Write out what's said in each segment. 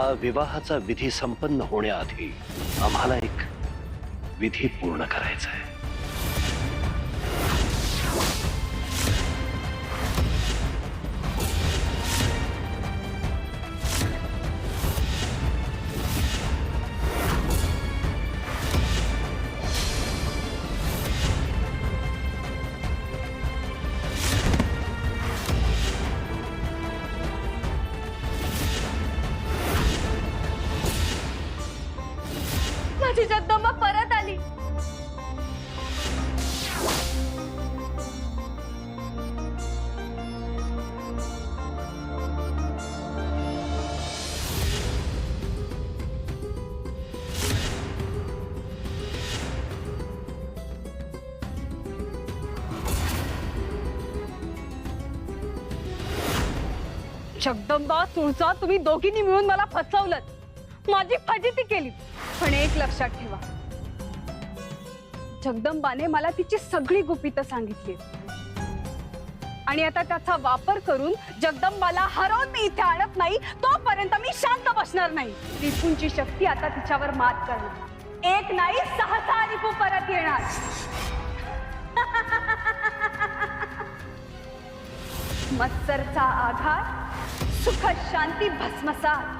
हा विवाहाचा विधी संपन्न होण्याआधी आम्हाला एक विधी पूर्ण करायचा आहे. माझी जगदंबा परत आली. जगदंबा तुळजा, तुम्ही दोघींनी मिळून मला फसवलं, माझी फजिती केली. पण एक लक्षात ठेवा, जगदंबाने मला तिची सगळी गुपितं सांगितली आणि आता त्याचा वापर करून जगदंबाला हरवून मी इथे आणत नाही तोपर्यंत मी शांत बसणार नाही. रिपूंची शक्ती आता तिच्यावर मात करणार. एक नाही 6 रिपू परत येणार. मत्सरचा आघात, सुख शांती भस्मसात.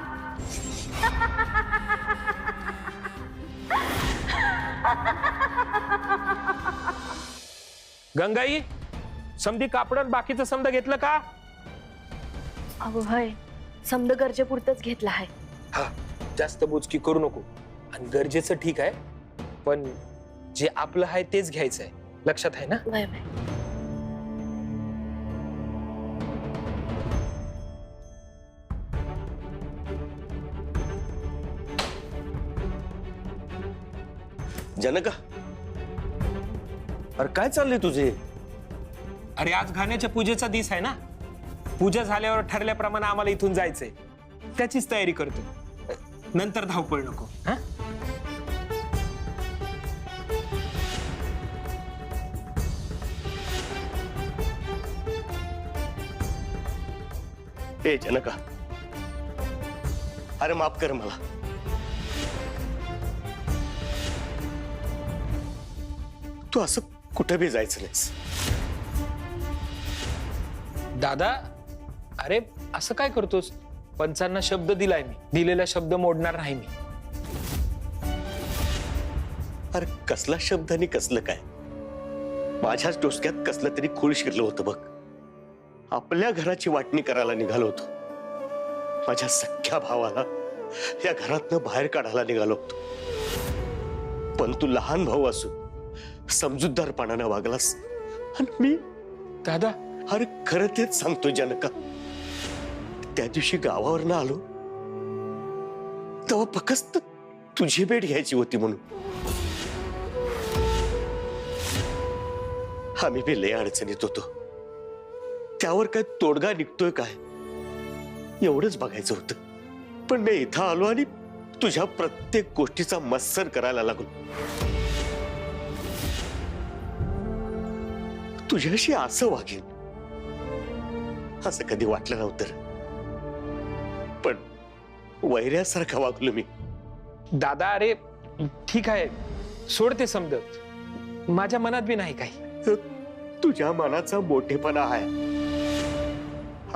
गंगाई, समधी कापडात बाकीचं समद घेतलं का? अहो हाय, समद गरजेपुरतच घेतला आहे. हा, जास्त बुचकी करू नको. आणि गरजेचं ठीक आहे, पण जे आपलं आहे तेच घ्यायचं आहे. लक्षात आहे ना? वय वय. जनका, अरे काय चाललंय तुझे? अरे आज घाण्याच्या पूजेचा दिवस आहे ना. पूजा झाल्यावर ठरल्याप्रमाणे आम्हाला इथून जायचंय. त्याचीच तयारी करतो. नंतर धावपळ नको. हा, ए जनका, अरे माफ कर मला. तू असं कुठे बी जायचं नाहीस. दादा, अरे असं काय करतोस? पंचांना शब्द दिलाय मी. दिलेला शब्द मोडणार नाही मी. अरे कसला शब्द आणि कसलं काय? माझ्याच डोसक्यात कसलं तरी खूळ शिरलं होतं बघ. आपल्या घराची वाटणी करायला निघालो होतो. माझ्या सख्ख्या भावाला या घरातनं बाहेर काढायला निघालो होतो. पण तू लहान भाऊ असून समजूतदारपणानं वागलास आणि मी. दादा, अरे खरं तेच सांगतो जनका. त्या दिवशी गावावरनं आलो तेव्हा फक्त तुझी भेट घ्यायची होती म्हणून आम्ही बी लय अडचणीत होतो. त्यावर काय तोडगा निघतोय काय एवढंच बघायचं होतं. पण मी इथं आलो आणि तुझ्या प्रत्येक गोष्टीचा मत्सर करायला लागलो. तुझ्याशी असं वागेन असं कधी वाटलं नव्हतं. पण वैऱ्यासारखा वागलो मी. दादा, अरे ठीक आहे, सोड ते समजत. माझ्या मनात बी नाही काही. तुझ्या मनाचा मोठेपणा आहे.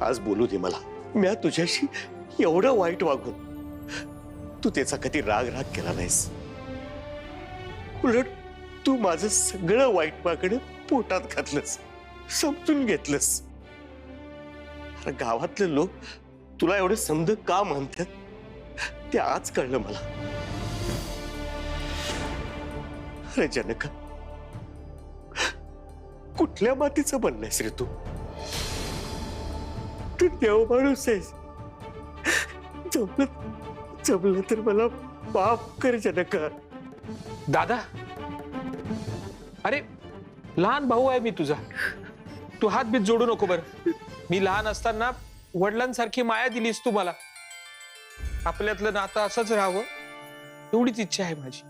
आज बोलू दे मला. मी तुझ्याशी एवढं वाईट वागून तू त्याचा कधी राग केला नाहीस. उलट तू माझं सगळं वाईट वागणं पोटात घातलंस, समजून घेतलंस. अरे गावातले लोक तुला एवढं समज का म्हणतात ते आज कळलं मला. अरे जनका, कुठल्या मातीचं बनलायस रे तू? तू देव माणूस आहेस. जमलं तर मला माफ कर जनका. दादा, अरे लहान भाऊ आहे मी तुझा. तू हात बीत जोडू नको बर. मी लहान असताना वडिलांसारखी माया दिलीस तू मला. आपल्यातलं नातं असंच राहावं एवढीच इच्छा आहे माझी.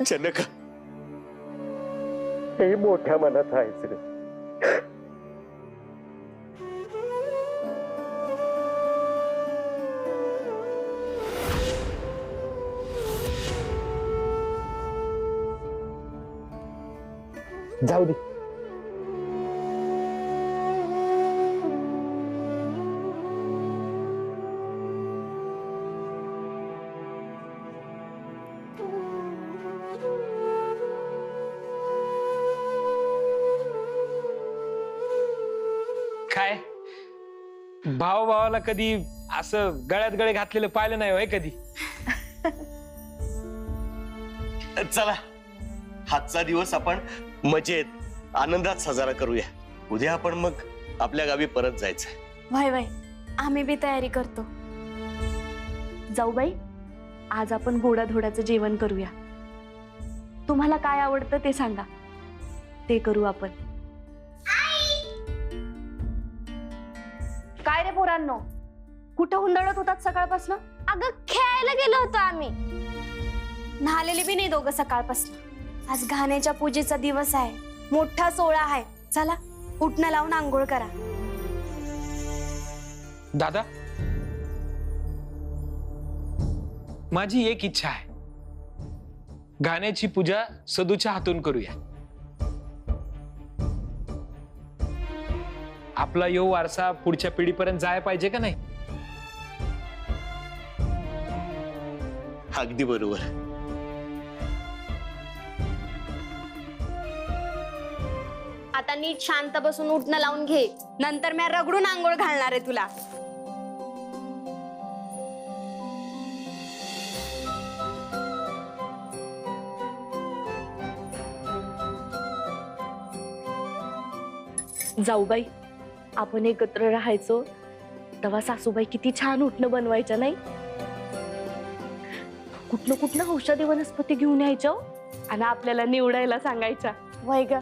जनका, हे मोठ्या मनात आहेच रे. जाऊ दे. काय भाव भावाला कधी असं गळ्यात गळे घातलेलं पाहिलं नाही होय कधी. चला आजचा दिवस आपण मजेत आनंदात साजरा करूया. उद्या आपण मग आपल्या गावी परत जायचंय. वय वय आम्ही बी तयारी करतो. जाऊबाई, आज आपण गोडाधोडाचं जेवण करूया. तुम्हाला काय आवडतं ते सांगा, ते करू आपण. काय रे पोरांनो, कुठं हुंदडत होतात सकाळपासून? अगं खेळायला गेलो होतो आम्ही. न्हालेले बी नाही दोघं सकाळपासून. आज घाण्याच्या पूजेचा दिवस आहे, मोठा सोहळा आहे. चला उठणं लावून आंघोळ करा. दादा, माझी एक इच्छा आहे, गाण्याची पूजा सदूच्या हातून करूया. आपला यो वारसा पुढच्या पिढीपर्यंत जायला पाहिजे का नाही? अगदी बरोबर. आता नीट शांत बसून उठणं लावून घे, नंतर मी रगडून आंघोळ घालणार आहे तुला. जाऊबाई, आपण एकत्र राहायचो तेव्हा सासूबाई किती छान उठणं बनवायच्या नाही? कुठलं कुठलं औषधी वनस्पती घेऊन यायच्या आणि आपल्याला निवडायला सांगायच्या. वय ग,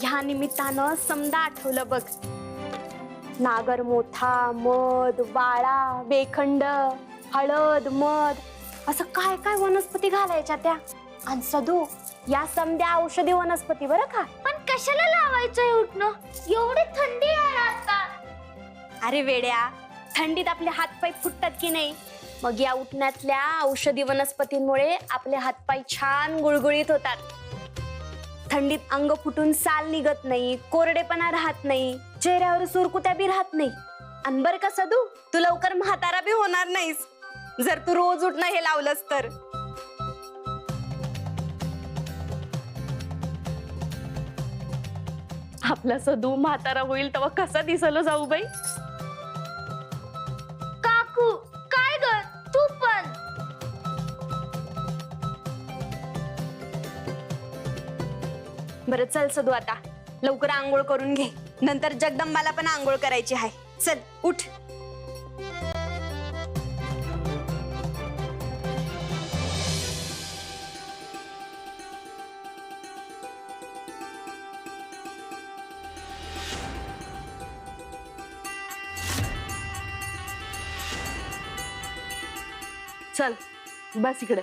ह्या निमित्तानं समजा आठवलं बघ. नागर मोथा, मध, वाळा, बेखंड, हळद, मध असं काय काय वनस्पती घालायच्या त्या. आणि सदू, या समध्या औषधी वनस्पती बरं का. पण कशाला लावायचं उठणं? एवढी थंडी आहे आता. अरे वेड्या, थंडीत आपले हातपाय फुटतात की नाही? मग या उठण्यातल्या औषधी वनस्पतींमुळे आपले हातपाय छान गुळगुळीत होतात. थंडीत अंग फुटून साल निघत नाही, कोरडेपणा राहत नाही, चेहऱ्यावर सुरकुत्या बी राहत नाही. आणि बरं का सदू, तू लवकर म्हातारा बी होणार नाहीस जर तू रोज उठणं हे लावलंस तर. आपला सदू म्हातारा होईल तेव्हा कसा दिसलो जाऊबाई? काकू काय ग, तू पण. बरं चल सदू, आता लवकर आंघोळ करून घे, नंतर जगदंबाला पण आंघोळ करायची आहे. चल उठ. चल बस इकडे.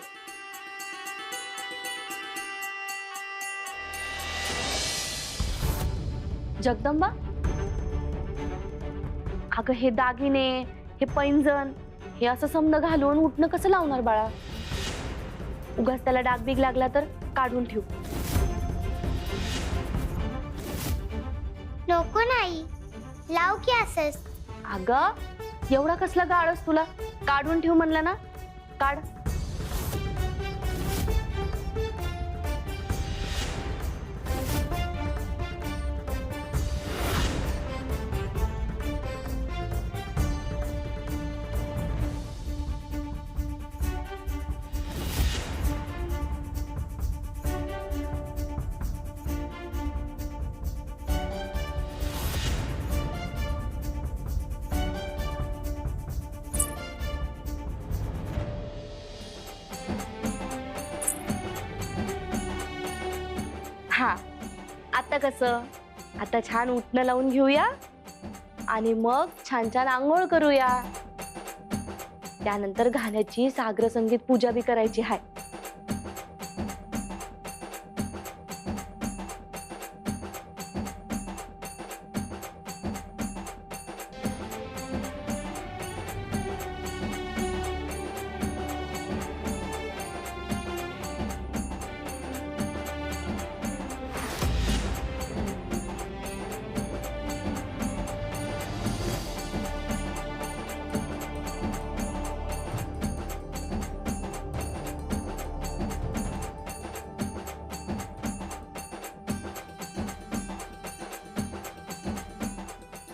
जगदंबा, अगं हे दागिने, हे पैंजण, हे असं समज घालून उठणं कसं लावणार बाळा? उगाच त्याला डागबीग लागला तर काढून ठेव. नको नाही, लाव की असंच. अगं एवढा कसला गाळस तुला? काढून ठेव म्हणलं ना, काढ. हा, आता कसं? आता छान उठणं लावून घेऊया आणि मग छान छान आंघोळ करूया. त्यानंतर घाण्याची सागर संगीत पूजा बी करायची आहे.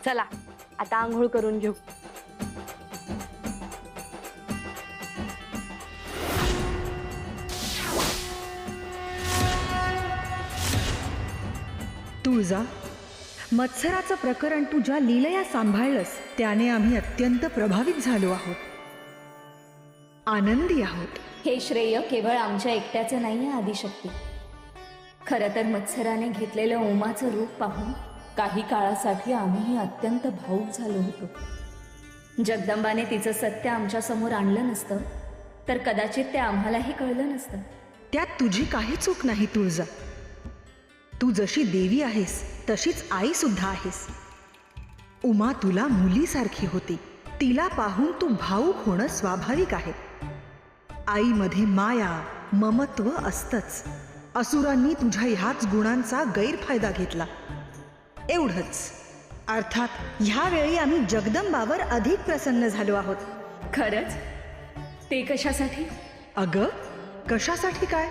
चला आता आंघोळ करून घेऊ. तुळजा, मत्सराचं प्रकरण तू ज्या लीलया सांभाळलंस त्याने आम्ही अत्यंत प्रभावित झालो आहोत, आनंदी आहोत. हे श्रेय केवळ आमच्या एकट्याचं नाही आहे आदिशक्ती. खरं तर मत्सराने घेतलेलं ओमाचं रूप पाहून काही काळासाठी आम्हीही अत्यंत भावूक झालो होतो. जगदंबाने तिचं सत्य आमच्या समोर आणलं नसतं तर कदाचित ते आम्हालाही कळलं नसतं. त्यात तुझी काही चूक नाही तुळजा. तू जशी देवी आहेस तशीच आई सुद्धा आहेस. उमा तुला मुलीसारखी होती. तिला पाहून तू भावूक होणं स्वाभाविक आहे. आईमध्ये माया ममत्व असतंच. असुरांनी तुझ्या ह्याच गुणांचा गैरफायदा घेतला, एवढंच. अर्थात ह्यावेळी आम्ही जगदंबावर अधिक प्रसन्न झालो आहोत. खरंच? ते कशासाठी? अगं, कशासाठी काय?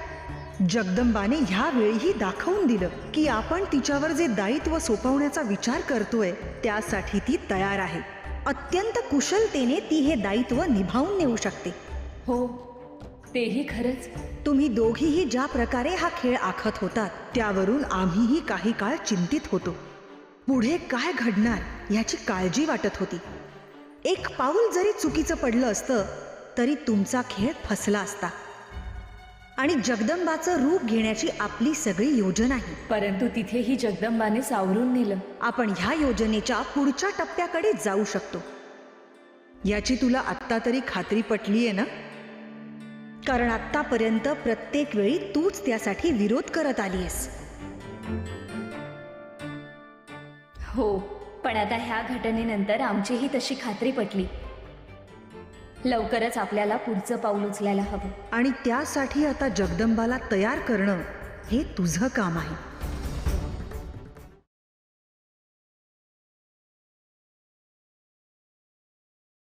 जगदंबाने ह्यावेळीही दाखवून दिलं की आपण तिच्यावर जे दायित्व सोपवण्याचा विचार करतोय त्यासाठी ती तयार आहे. अत्यंत कुशलतेने ती हे दायित्व निभावून नेऊ शकते. हो, तेही खरंच. तुम्ही दोघीही ज्या प्रकारे हा खेळ आखत होतात त्यावरून आम्हीही काही काळ चिंतित होतो. पुढे काय घडणार याची काळजी वाटत होती. एक पाऊल जरी चुकीचं पडलं असतं तरी तुमचा खेळ फसला असता. आणि जगदंबाचं रूप घेण्याची आपली सगळी योजनाही. परंतु तिथेही जगदंबाने सावरून नेलं. आपण ह्या योजनेच्या पुढच्या टप्प्याकडे जाऊ शकतो याची तुला आत्ता तरी खात्री पटलीये ना? कारण आत्तापर्यंत प्रत्येक वेळी तूच त्यासाठी विरोध करत आलीयस. हो, पण आता ह्या घटनेनंतर आमचीही तशी खात्री पटली. लवकरच आपल्याला पुढचं पाऊल उचलायला हवं. आणि त्यासाठी आता जगदंबाला तयार करणं हे तुझं काम आहे.